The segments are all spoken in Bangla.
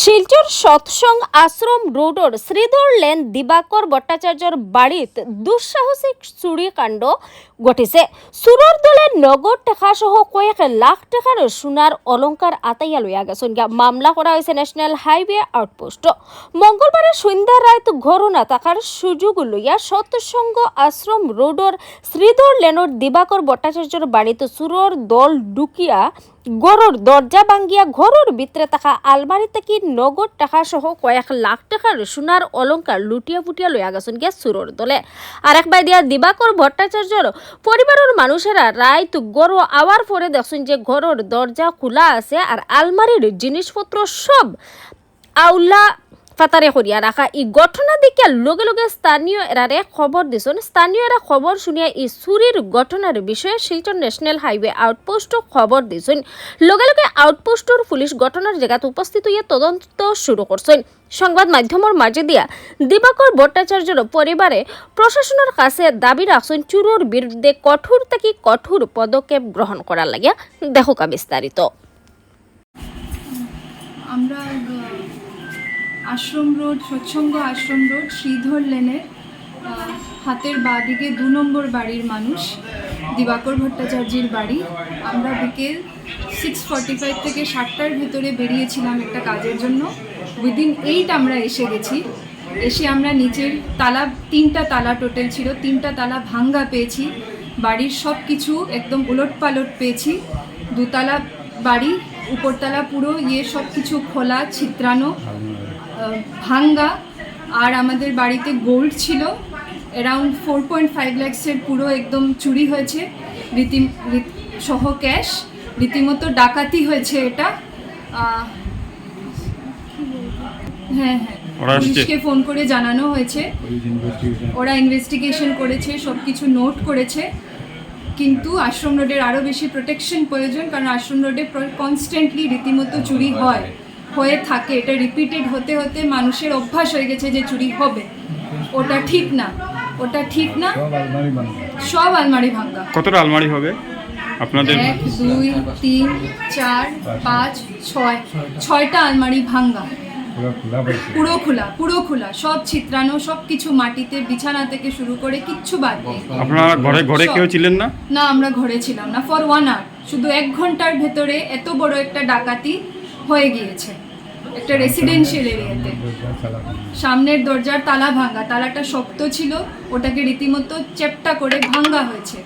শিলচর সৎসং আশ্রম রোডর শ্রীধর লেন দিবাকর ভট্টাচার্যর বাড়িত দুঃসাহসিক চুরিকাণ্ড ঘটিছে। চুরর দলে নগদ টাকা সহ কয়েক লাখ টাকার সোনার অলংকার আতাইয়া লইয়া গেছেন। মামলা করা হয়েছে ন্যাশনাল হাইওয়ে আউটপোস্ট। মঙ্গলবারে সন্ধ্যা রাত ঘটনা থাকার সুযোগ লইয়া সৎসঙ্গ আশ্রম রোডর শ্রীধর লেনর দিবাকর ভট্টাচার্যর বাড়িতে চুরর দল ঢুকিয়া গরুর দরজা ভাঙ্গিয়া ঘরের ভিতরে থাকা আলমারি থেকে নগদ টাকা সহ কয়েক লাখ টাকার সোনার অলংকার লুটিয়া ফুটিয়া লইয়া গেছেন গিয়া চুরর দলে। আর এক বাইদিয়া দিবাকর ভট্টাচার্যর পরিবারের মানুষেরা রাত গরু আওয়ার পরে দেখছেন যে ঘরের দরজা খোলা আছে আর আলমারির জিনিসপত্র সব আউলা ফাতারে করিয়া রাখা। এই ঘটনা দেখে লগে লগে স্থানীয় এরারে খবর দিছেন। স্থানীয় এরা খবর শুনিয়া এই চুরির ঘটনার বিষয়ে শিলচর ন্যাশনাল হাইওয়ে আউটপোস্ট খবর দিছেন। লগে লগে আউটপোস্টর পুলিশ ঘটনার জায়গাতে উপস্থিত হইয়া তদন্ত শুরু করছেন। সংবাদ মাধ্যমের মাঝে দিয়া দিবাকর ভট্টাচার্যর পরিবারে প্রশাসনের কাছে দাবি রাখছেন চুরির বিরুদ্ধে কঠোর থেকে কঠোর পদক্ষেপ গ্রহণ করার লাগিয়া। দেখো বিস্তারিত। আমরা আশ্রম রোড সৎসঙ্গ আশ্রম রোড শ্রীধর লেনের হাতের বাঁ দিকে 2 নম্বর বাড়ির মানুষ দিবাকর ভট্টাচার্যের বাড়ি। আমরা বিকেল 6:45 থেকে 7টার ভেতরে বেরিয়েছিলাম একটা কাজের জন্য। উইদিন 8 আমরা এসে গেছি। এসে আমরা নিচের তালা 3টা তালা টোটাল ছিল, 3টা তালা ভাঙ্গা পেয়েছি। বাড়ির সব কিছু একদম উলটপালট পেয়েছি। 2 তালা বাড়ি, উপরতলা পুরো সব কিছু খোলা ছিত্রানো ভাঙ্গা। আর আমাদের বাড়িতে গোল্ড ছিল অ্যারাউন্ড 4.5 লাখসের পুরো একদম চুরি হয়েছে সহ ক্যাশ। রীতিমতো ডাকাতি হয়েছে এটা। হ্যাঁ, পুলিশকে ফোন করে জানানো হয়েছে, ওরা ইনভেস্টিগেশন করেছে, সব কিছু নোট করেছে। কিন্তু আশ্রম রোডের আরও বেশি প্রোটেকশন প্রয়োজন, কারণ আশ্রম রোডে কনস্ট্যান্টলি রীতিমতো চুরি হয়ে থাকে। এটা রিপিটেড হতে হতে মানুষের অভ্যাস হয়ে গেছে যে চুরি হবে। ওটা ঠিক না। সব আলমারি ভাঙ্গা। কতটা আলমারি হবে আপনাদের? 1, 2, 3, 4, 5, 6 6টা আলমারি ভাঙ্গা, পুরো খোলা, সব ছিত্রানো, সব কিছু মাটিতে, বিছানা থেকে শুরু করে কিচ্ছু বাদ নেই। আপনারা ঘরে কেউ ছিলেন না? না, আমরা ঘরে ছিলাম না ফর 1 আওয়ার। শুধু 1 ঘন্টার ভেতরে এত বড় একটা ডাকাতি হয়ে গিয়েছে একটা রেসিডেন্সিয়াল এরিয়াতে। সামনের দরজার তালা ভাঙ্গা, তালাটা শক্ত ছিল, ওটাকে রীতিমতো চেপটা করে ভাঙ্গা হয়েছে।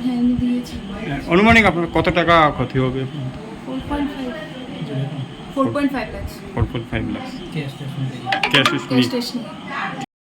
হ্যাঁ, আমি দিয়েছি। অনুমানিক আপনার কত টাকা ক্ষতি হবে? 4.5 লাখ। ক্যাশ